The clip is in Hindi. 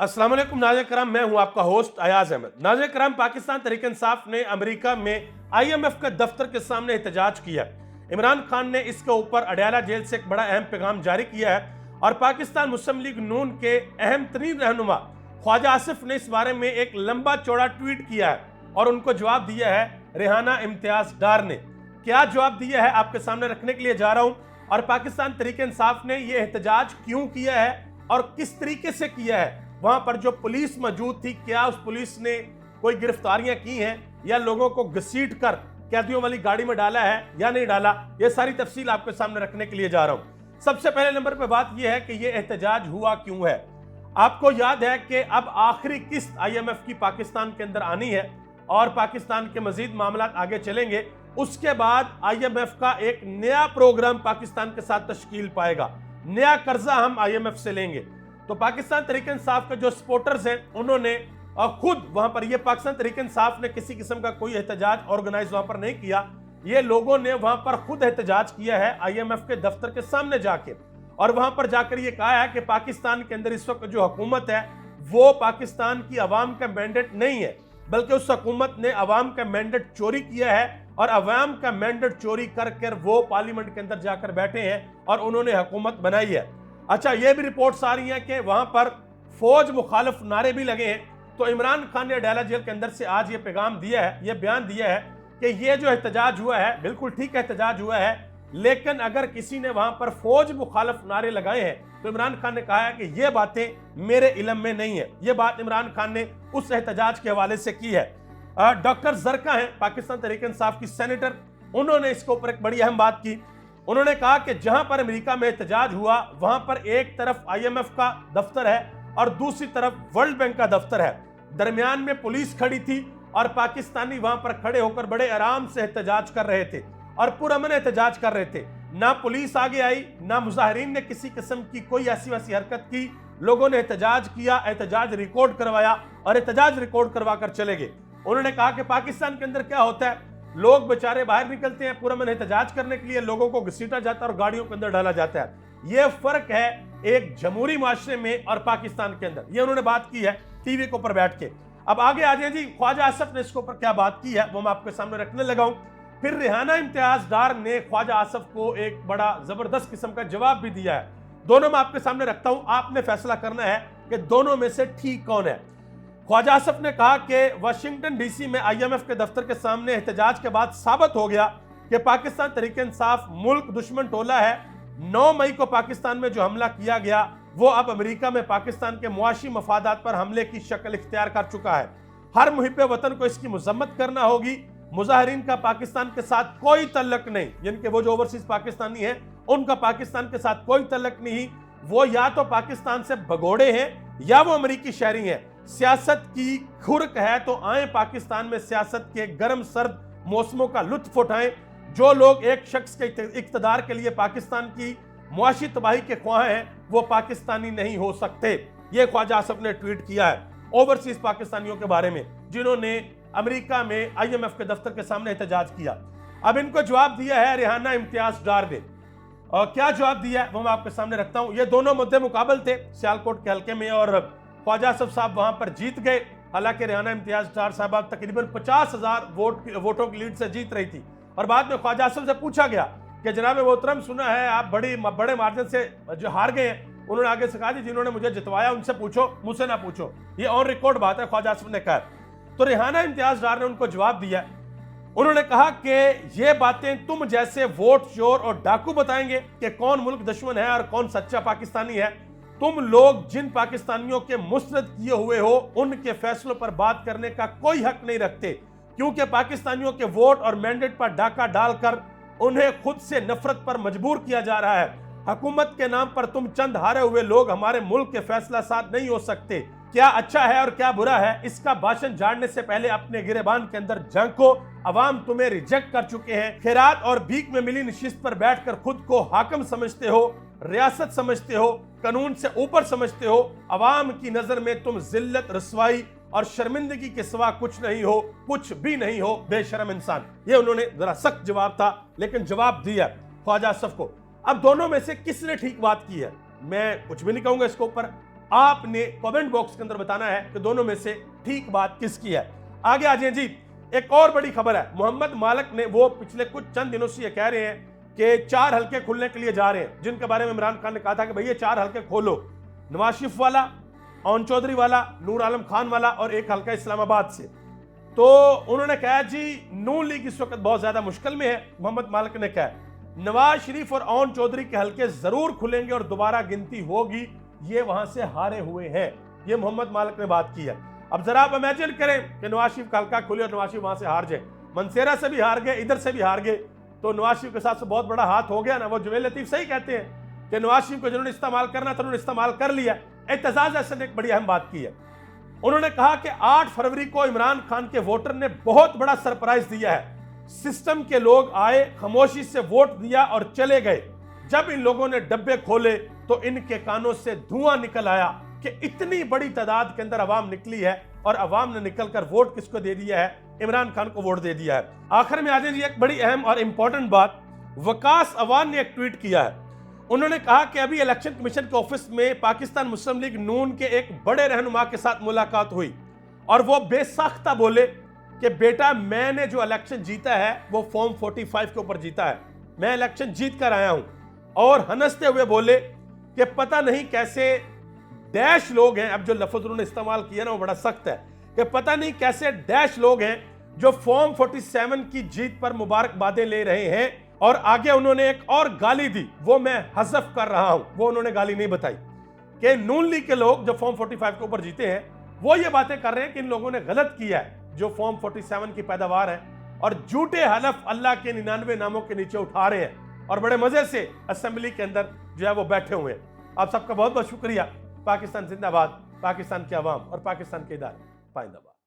अस्सलाम वालेकुम नाज़रीन कराम, मैं हूं आपका होस्ट अयाज अहमद। नाज़रीन कराम, पाकिस्तान तहरीक इंसाफ ने अमेरिका में IMF के दफ्तर के सामने एहतजाज किया। इमरान खान ने इसके ऊपर अडयाला जेल से एक बड़ा अहम पैगाम जारी किया है और पाकिस्तान मुस्लिम लीग नून के अहम तरीन रहनुमा ख्वाजा आसिफ ने इस बारे में एक लंबा चौड़ा ट्वीट किया है और उनको जवाब दिया है रेहाना इम्तियाज डार ने। क्या जवाब दिया है आपके सामने रखने के लिए जा रहा हूं, और पाकिस्तान तहरीक इंसाफ ने यह एहतजाज क्यों किया है और किस तरीके से किया है। वहां पर जो पुलिस मौजूद थी, क्या उस पुलिस ने कोई गिरफ्तारियां की हैं या लोगों को घसीट कर कैदियों वाली गाड़ी में डाला है या नहीं डाला, ये सारी तफसील आपके सामने रखने के लिए जा रहा हूं। सबसे पहले नंबर पे बात यह है कि यह एहतजाज हुआ क्यों है। आपको याद है कि अब आखिरी किस्त IMF की पाकिस्तान के अंदर आनी है और पाकिस्तान के मजीद मामला आगे चलेंगे। उसके बाद IMF का एक नया प्रोग्राम पाकिस्तान के साथ तश्कील पाएगा, नया कर्जा हम IMF से लेंगे। तो पाकिस्तान तहरीक इंसाफ के जो सपोर्टर्स हैं उन्होंने खुद वहां पर, ये पाकिस्तान तहरीक इंसाफ ने किसी किस्म का कोई एहतजाज ऑर्गेनाइज वहां पर नहीं किया, ये लोगों ने वहां पर खुद एहतजाज किया है IMF के दफ्तर के सामने जाके, और वहां पर जाकर ये कहा है कि पाकिस्तान के अंदर इस वक्त जो हुकूमत है वो पाकिस्तान की आवाम का मैंडेट नहीं है, बल्कि उस हुकूमत ने आवाम का मैंडेट चोरी किया है और आवाम का मैंडेट चोरी कर वो पार्लियामेंट के अंदर जाकर बैठे हैं और उन्होंने हुकूमत बनाई है। अच्छा, ये भी रिपोर्ट्स आ रही हैं कि वहां पर फौज मुखालिफ नारे भी लगे हैं। तो इमरान खान ने अडयाला जेल के अंदर से आज ये पैगाम दिया है, ये बयान दिया है कि ये जो एहतजाज हुआ है बिल्कुल ठीक एहतजाज हुआ है, लेकिन अगर किसी ने वहां पर फौज मुखालिफ नारे लगाए हैं तो इमरान खान ने कहा है कि ये बातें मेरे इल्म में नहीं है। ये बात इमरान खान ने उस एहतजाज के हवाले से की है। डॉक्टर जरका है पाकिस्तान तहरीक इंसाफ की सेनेटर, उन्होंने इसके ऊपर एक बड़ी अहम बात की। उन्होंने कहा कि जहां पर अमेरिका में एहतजाज हुआ वहां पर एक तरफ IMF का दफ्तर है और दूसरी तरफ वर्ल्ड बैंक का दफ्तर है, दरमियान में पुलिस खड़ी थी और पाकिस्तानी वहां पर खड़े होकर बड़े आराम से एहतजाज कर रहे थे और पुरअमन एहतजाज कर रहे थे। ना पुलिस आगे आई, ना मुजाहिरीन ने किसी किस्म की कोई ऐसी वैसी हरकत की। लोगों ने एहतजाज किया, एहतजाज रिकॉर्ड करवाया और एहतजाज रिकॉर्ड करवा कर चले गए। उन्होंने कहा कि पाकिस्तान के अंदर क्या होता है, लोग बेचारे बाहर निकलते हैं पुरअमन एहतजाज करने के लिए, लोगों को घसीटा जाता है और गाड़ियों के अंदर डाला जाता है। यह फर्क है एक जमहूरी माशरे में और पाकिस्तान के अंदर। ये उन्होंने बात की है टीवी के ऊपर बैठ के। अब आगे आ जाए जी, ख्वाजा आसिफ ने इसके ऊपर क्या बात की है वो मैं आपके सामने रखने लगा हूं। फिर रेहाना इम्तियाज डार ने ख्वाजा आसिफ को एक बड़ा जबरदस्त किस्म का जवाब भी दिया है। दोनों मैं आपके सामने रखता हूं, आपने फैसला करना है कि दोनों में से ठीक कौन है। ख्वाजा आसिफ ने कहा कि वाशिंगटन DC में IMF के दफ्तर के सामने एहतजाज के बाद साबित हो गया कि पाकिस्तान तहरीक इंसाफ मुल्क दुश्मन टोला है। 9 मई को पाकिस्तान में जो हमला किया गया वो अब अमेरिका में पाकिस्तान के मुआशी मफादात पर हमले की शक्ल इख्तियार कर चुका है। हर मुहिब वतन को इसकी मजम्मत करना होगी। मुजाहिरीन का पाकिस्तान के साथ कोई तल्लक नहीं, जिनके वो जो ओवरसीज पाकिस्तानी हैं उनका पाकिस्तान के साथ कोई तल्लक नहीं। वो या तो पाकिस्तान से भगोड़े हैं या वो अमरीकी शहरी हैं। सियासत की खुरक है तो आए पाकिस्तान में सियासत के गर्म सर्द मौसमों का लुत्फ उठाएं। जो लोग एक शख्स के इक्तदार के लिए पाकिस्तान की मुआशी तबाही के ख्वाह हैं वो पाकिस्तानी नहीं हो सकते। ये ख्वाजा आसिफ ने ट्वीट किया है ओवरसीज पाकिस्तानियों के बारे में जिन्होंने अमेरिका में IMF के दफ्तर के सामने एहतजाज किया। अब इनको जवाब दिया है रेहाना इम्तियाज डार ने, और क्या जवाब दिया है वो मैं आपके सामने रखता हूं। ये दोनों मुद्दे मुकाबल थे सियालकोट के हल्के में और ख्वाजा आसिफ साहब वहां पर जीत गए। हालांकि रेहाना इम्तियाज डार साहबा तकरीबन 50,000 वोटों की लीड से जीत रही थी। और बाद में ख्वाजा आसिफ से पूछा गया कि जनाब मोहतरम, सुना है आप बड़े मार्जिन से जो हार गए हैं। उन्होंने आगे से कहा जी जिन्होंने मुझे जितवाया उनसे पूछो, मुझसे ना पूछो। ये ऑन रिकॉर्ड बात है, ख्वाजा आसिफ ने कहा। तो रेहाना इम्तियाज डार ने उनको जवाब दिया। उन्होंने कहा कि ये बातें तुम जैसे वोट चोर और डाकू बताएंगे कि कौन मुल्क दुश्मन है और कौन सच्चा पाकिस्तानी है। तुम लोग जिन पाकिस्तानियों के मुस्तरद किए हुए हो उनके फैसलों पर बात करने का कोई हक नहीं रखते, क्योंकि पाकिस्तानियों के वोट और मैंडेट पर डाका डालकर उन्हें खुद से नफरत पर मजबूर किया जा रहा है। हुकूमत के नाम पर तुम चंद हारे हुए लोग हमारे मुल्क के फैसला साथ नहीं हो सकते। क्या अच्छा है और क्या बुरा है इसका भाषण झाड़ने से पहले अपने गिरेबान के अंदर झांको। अवाम तुम्हें रिजेक्ट कर चुके हैं। खैरात और भीख में मिली नशिस्त पर बैठकर खुद को हाकिम समझते हो, रियासत समझते हो, कानून से ऊपर समझते हो। अवाम की नजर में तुम जिल्लत, रसवाई और शर्मिंदगी के सिवा कुछ नहीं हो, कुछ भी नहीं हो, बेशरम इंसान। ये उन्होंने जरा सख्त जवाब था, लेकिन जवाब दिया ख्वाजा आसिफ को। अब दोनों में से किसने ठीक बात की है मैं कुछ भी नहीं कहूंगा इसके ऊपर। आपने कमेंट बॉक्स के अंदर बताना है कि दोनों में से ठीक बात किसकी है। आगे आ जाए जी, एक और बड़ी खबर है। मोहम्मद मालिक ने वो पिछले कुछ चंद दिनों से ये कह रहे हैं कि 4 हलके खुलने के लिए जा रहे हैं, जिनके बारे में इमरान खान ने कहा था कि भैया 4 हलके खोलो, नवाज शरीफ वाला, ओन चौधरी वाला, नूर आलम खान वाला और एक हलका इस्लामाबाद से। तो उन्होंने कहा जी नून लीग इस वक्त बहुत ज्यादा मुश्किल में है। मोहम्मद मालिक ने कहा नवाज शरीफ और ओन चौधरी के हलके जरूर खुलेंगे और दोबारा गिनती होगी, ये वहां से हारे हुए हैं। ये मोहम्मद मालिक ने बात की है। अब जरा आप इमेजिन करें कि नवाज शरीफ का हल्का खुले और नवाज शरीफ वहां से हार जाए, मनसेरा से भी हार गए, इधर से भी हार गए, तो नवाज शरीफ के साथ से बहुत बड़ा हाथ हो गया ना। वो जुवेल लतीफ सही कहते हैं कि नवाज शरीफ को जिन्होंने इस्तेमाल करना था उन्होंने इस्तेमाल कर लिया। एतजाज अहसन ने एक बड़ी अहम बात की है। उन्होंने कहा कि 8 फरवरी को इमरान खान के वोटर ने बहुत बड़ा सरप्राइज दिया है। सिस्टम के लोग आए, खामोशी से वोट दिया और चले गए। जब इन लोगों ने डब्बे खोले तो इनके कानों से धुआं निकल आया कि इतनी बड़ी तादाद के अंदर अवाम निकली है और अवाम ने निकलकर वोट किसको दे दिया है? इमरान खान को वोट दे दिया है। आखिर में आज एक बड़ी अहम और इंपॉर्टेंट बात, वकास अवान ने एक ट्वीट किया है। उन्होंने कहा कि अभी इलेक्शन कमीशन के ऑफिस में पाकिस्तान मुस्लिम लीग नून के एक बड़े रहनुमा के साथ मुलाकात हुई और वो बेसाख्ता बोले कि बेटा मैंने जो इलेक्शन जीता है वो फॉर्म 45 के ऊपर जीता है, मैं इलेक्शन जीत कर आया हूं। और हंसते हुए बोले कि पता नहीं कैसे डैश लोग हैं, अब जो लफ्ज उन्होंने इस्तेमाल किया ना वो बड़ा सख्त है, कि पता नहीं कैसे डैश लोग हैं जो फॉर्म 47 की जीत पर मुबारकबादें ले रहे हैं। और आगे उन्होंने एक और गाली दी, वो मैं हज़फ कर रहा हूं, वो उन्होंने गाली नहीं बताई, कि नून लीग के लोग जो फॉर्म 45 के ऊपर जीते हैं वो ये बातें कर रहे हैं कि इन लोगों ने गलत किया है जो फॉर्म 47 की पैदावार है, और झूठे हलफ अल्लाह के 99 नामों के नीचे उठा रहे हैं और बड़े मजे से असेंबली के अंदर जो है वो बैठे हुए हैं। आप सबका बहुत बहुत शुक्रिया। पाकिस्तान जिंदाबाद, पाकिस्तान के अवाम और पाकिस्तान के इदारे पाइंदाबाद।